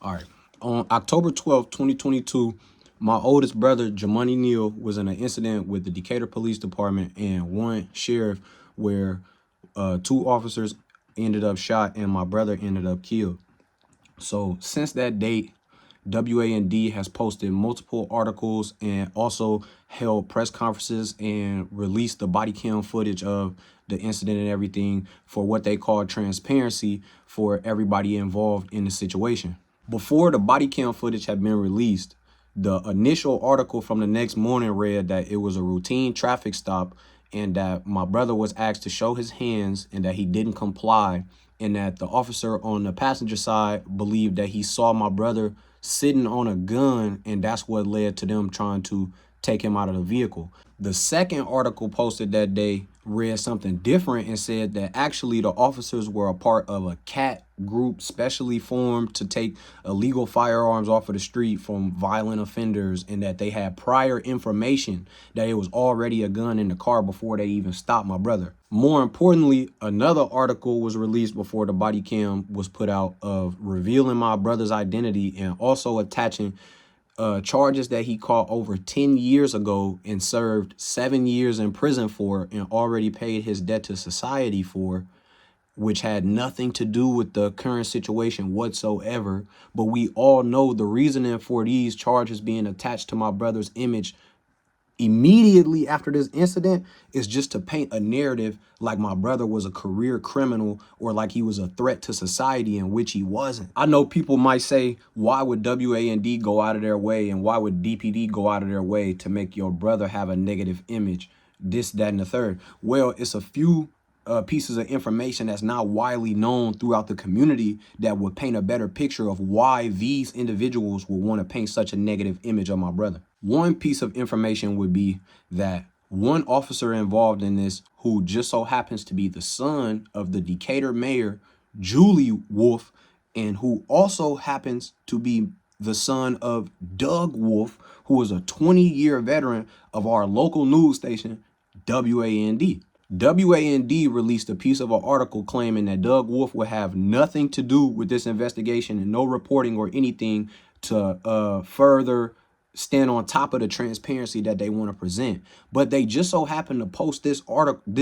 All right. On October 12th, 2022, my oldest brother, Jamontey Neal, was in an incident with the Decatur Police Department and one sheriff where two officers ended up shot and my brother ended up killed. So since that date, WAND has posted multiple articles and also held press conferences and released the body cam footage of the incident and everything for what they call transparency for everybody involved in the situation. Before the body cam footage had been released, the initial article from the next morning read that it was a routine traffic stop and that my brother was asked to show his hands and that he didn't comply, and that the officer on the passenger side believed that he saw my brother sitting on a gun, and that's what led to them trying to take him out of the vehicle. The second article posted that day read something different and said that actually the officers were a part of a CAT group specially formed to take illegal firearms off of the street from violent offenders, and that they had prior information that it was already a gun in the car before they even stopped my brother. More importantly, another article was released before the body cam was put out of revealing my brother's identity and also attaching charges that he caught over 10 years ago and served 7 years in prison for and already paid his debt to society for, which had nothing to do with the current situation whatsoever. But we all know the reasoning for these charges being attached to my brother's image immediately after this incident is just to paint a narrative like my brother was a career criminal or like he was a threat to society, in which he wasn't. I know people might say, why would WAND go out of their way and why would DPD go out of their way to make your brother have a negative image, this, that, and the third? Well, it's a few pieces of information that's not widely known throughout the community that would paint a better picture of why these individuals would want to paint such a negative image of my brother. One piece of information would be that one officer involved in this, who just so happens to be the son of the Decatur mayor, Julie Wolf, and who also happens to be the son of Doug Wolf, who is a 20-year veteran of our local news station, WAND. WAND released a piece of an article claiming that Doug Wolf would have nothing to do with this investigation and no reporting or anything to further stand on top of the transparency that they want to present. But they just so happen to post this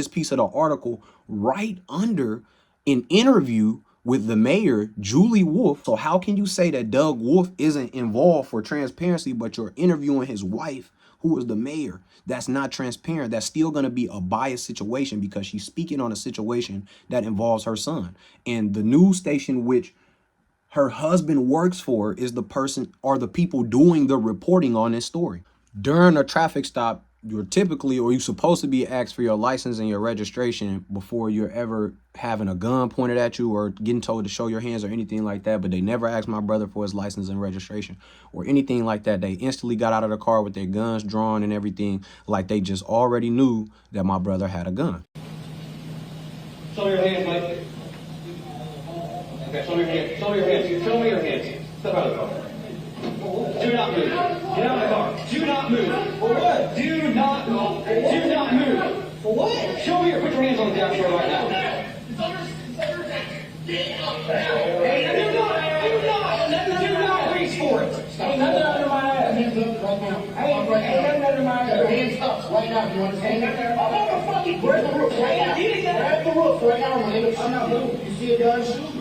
piece of the article right under an interview with the mayor, Julie Wolf. So how can you say that Doug Wolf isn't involved for transparency, but you're interviewing his wife, who is the mayor? That's not transparent. That's still going to be a biased situation because she's speaking on a situation that involves her son. And the news station which her husband works for is the person or the people doing the reporting on this story. During a traffic stop, you're supposed to be asked for your license and your registration before you're ever having a gun pointed at you or getting told to show your hands or anything like that. But they never asked my brother for his license and registration or anything like that. They instantly got out of the car with their guns drawn and everything, like they just already knew that my brother had a gun. Show me your hands, Mike. Okay, show me your hands. Show me your hands. Show me your hands. Step out of the car. Do not move. Get out of the car. Do not move. For what? Do not move. Do not move. For what? Show me your. Put your hands on the dash door right now. Hey, do not reach for it. Ain't nothing under my ass. Hands up right now. Ain't nothing under my ass. Hands up right now. You understand? I'm on the fucking. Grab the roof right now. Grab the roof right now. I'm not moving. You see a gun? Shoot.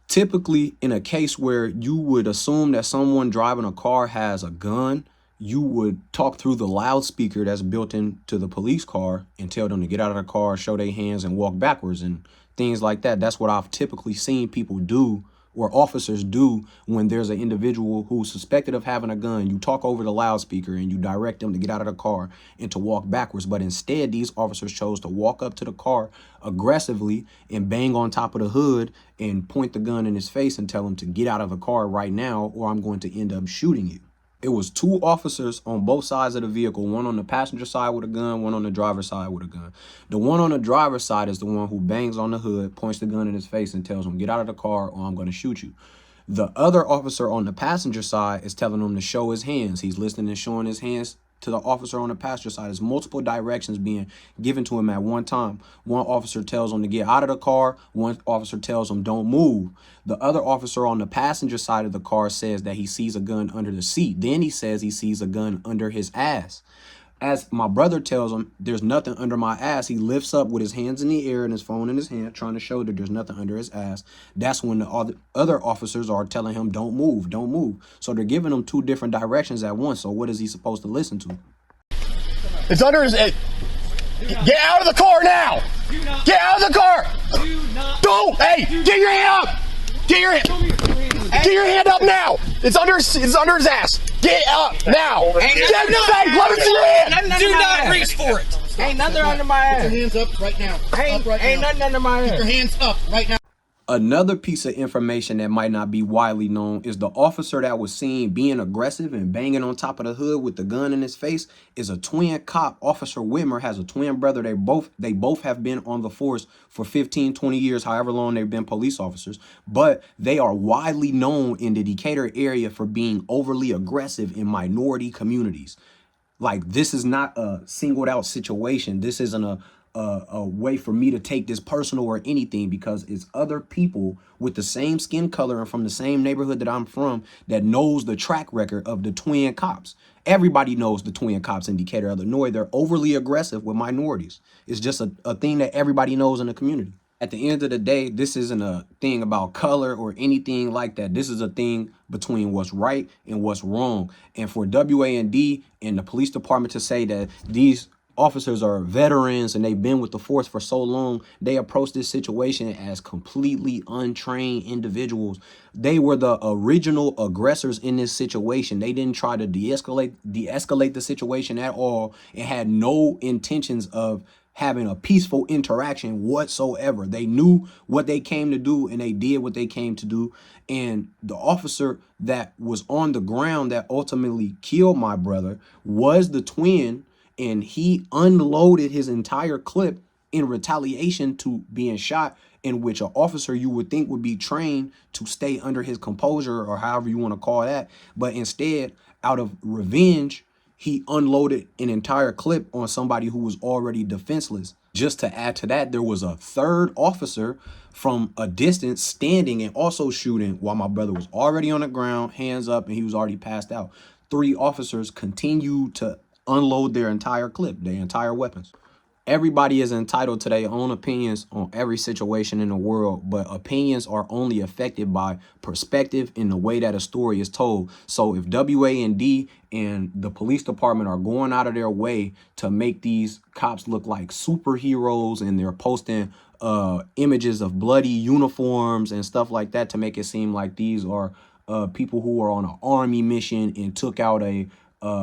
Typically, in a case where you would assume that someone driving a car has a gun, you would talk through the loudspeaker that's built into the police car and tell them to get out of the car, show their hands, and walk backwards and things like that. That's what I've typically seen people do, or officers do, when there's an individual who's suspected of having a gun. You talk over the loudspeaker and you direct them to get out of the car and to walk backwards. But instead, these officers chose to walk up to the car aggressively and bang on top of the hood and point the gun in his face and tell him to get out of the car right now or I'm going to end up shooting you. It was two officers on both sides of the vehicle, one on the passenger side with a gun, one on the driver's side with a gun. The one on the driver's side is the one who bangs on the hood, points the gun in his face and tells him, get out of the car or I'm going to shoot you. The other officer on the passenger side is telling him to show his hands. He's listening and showing his hands to the officer on the passenger side. There's multiple directions being given to him at one time. One officer tells him to get out of the car. One officer tells him don't move. The other officer on the passenger side of the car says that he sees a gun under the seat. Then he says he sees a gun under his ass. As my brother tells him, there's nothing under my ass. He lifts up with his hands in the air and his phone in his hand, trying to show that there's nothing under his ass. That's when the other officers are telling him, don't move, don't move. So they're giving him two different directions at once. So what is he supposed to listen to? It's under his... Get out of the car now! Get out of the car! Don't! Hey, get your hand up! Get your hand up now! It's under his ass! Get up now! Get let me see your hand! Do not reach for it! Ain't nothing under my ass. Get your hands up right now. Ain't nothing under my ass. Get your hands up right now. Another piece of information that might not be widely known is the officer that was seen being aggressive and banging on top of the hood with the gun in his face is a twin cop. Officer Whitmer has a twin brother. They both have been on the force for 15, 20 years, however long they've been police officers. But they are widely known in the Decatur area for being overly aggressive in minority communities. Like, this is not a singled out situation. This isn't a way for me to take this personal or anything, because it's other people with the same skin color and from the same neighborhood that I'm from that knows the track record of the twin cops. Everybody knows the twin cops in Decatur, Illinois. They're overly aggressive with minorities. It's just a thing that everybody knows in the community. At the end of the day, this isn't a thing about color or anything like that. This is a thing between what's right and what's wrong. And for WA&D and the police department to say that these officers are veterans and they've been with the force for so long, they approach this situation as completely untrained individuals. They were the original aggressors in this situation. They didn't try to de-escalate the situation at all and had no intentions of having a peaceful interaction whatsoever. They knew what they came to do and they did what they came to do. And the officer that was on the ground that ultimately killed my brother was the twin, and he unloaded his entire clip in retaliation to being shot, in which an officer you would think would be trained to stay under his composure, or however you want to call that. But instead, out of revenge, he unloaded an entire clip on somebody who was already defenseless. Just to add to that, there was a third officer from a distance standing and also shooting while my brother was already on the ground, hands up, and he was already passed out. 3 officers continued to unload their entire clip, their entire weapons. Everybody is entitled to their own opinions on every situation in the world, but opinions are only affected by perspective in the way that a story is told. So if WA&D and the police department are going out of their way to make these cops look like superheroes, and they're posting images of bloody uniforms and stuff like that to make it seem like these are people who are on an army mission and took out a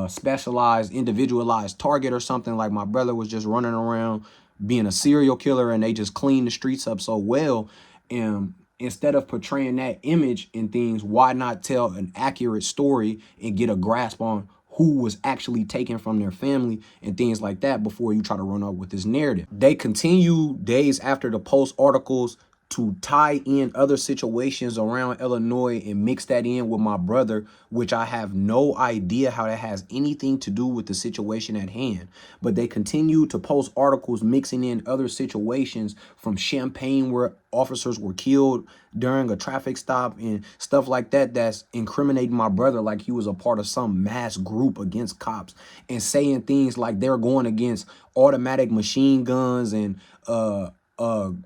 specialized, individualized target or something, like my brother was just running around being a serial killer and they just cleaned the streets up so well. And instead of portraying that image and things, why not tell an accurate story and get a grasp on who was actually taken from their family and things like that before you try to run up with this narrative? They continue days after the post articles to tie in other situations around Illinois and mix that in with my brother, which I have no idea how that has anything to do with the situation at hand. But they continue to post articles mixing in other situations from Champaign, where officers were killed during a traffic stop and stuff like that, that's incriminating my brother like he was a part of some mass group against cops, and saying things like they're going against automatic machine guns and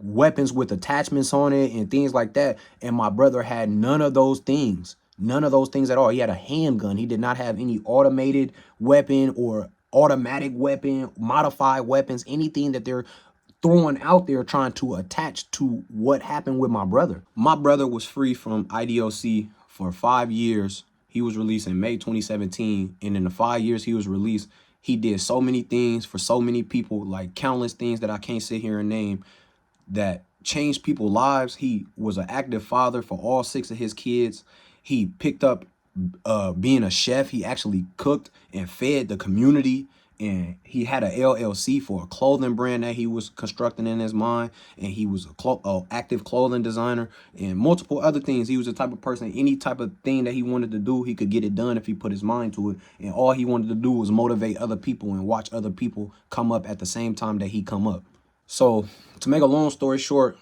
weapons with attachments on it and things like that. And my brother had none of those things at all. He had a handgun. He did not have any automated weapon or automatic weapon, modified weapons, anything that they're throwing out there trying to attach to what happened with my brother. My brother was free from IDOC for 5 years. He was released in May 2017. And in the 5 years he was released, he did so many things for so many people, like countless things that I can't sit here and name, that changed people's lives. He was an active father for all 6 of his kids. He picked up being a chef. He actually cooked and fed the community and he had a LLC for a clothing brand that he was constructing in his mind, and he was a active clothing designer and multiple other things. He was the type of person, any type of thing that he wanted to do, he could get it done if he put his mind to it. And all he wanted to do was motivate other people and watch other people come up at the same time that he come up. So to make a long story short,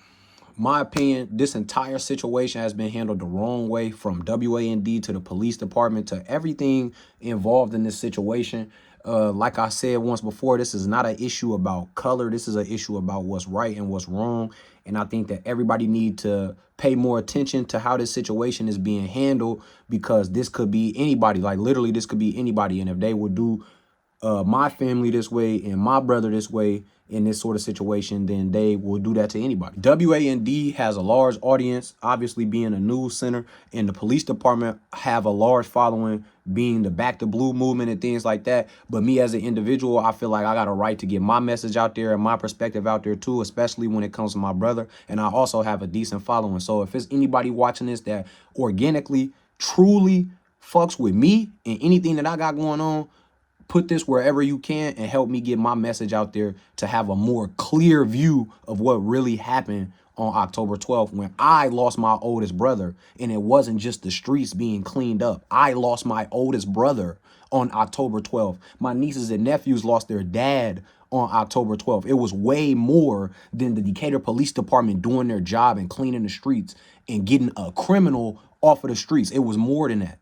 my opinion, this entire situation has been handled the wrong way, from WAND to the police department to everything involved in this situation. Like I said once before, this is not an issue about color. This is an issue about what's right and what's wrong. And I think that everybody need to pay more attention to how this situation is being handled, because this could be anybody. Like literally, this could be anybody. And if they would do my family this way and my brother this way in this sort of situation, then they will do that to anybody. WAND has a large audience, obviously being a news center, and the police department have a large following, being the Back to Blue movement and things like that. But me as an individual, I feel like I got a right to get my message out there and my perspective out there too, especially when it comes to my brother. And I also have a decent following. So if it's anybody watching this that organically, truly fucks with me and anything that I got going on, put this wherever you can and help me get my message out there to have a more clear view of what really happened on October 12th, when I lost my oldest brother. And it wasn't just the streets being cleaned up. I lost my oldest brother on October 12th. My nieces and nephews lost their dad on October 12th. It was way more than the Decatur Police Department doing their job and cleaning the streets and getting a criminal off of the streets. It was more than that.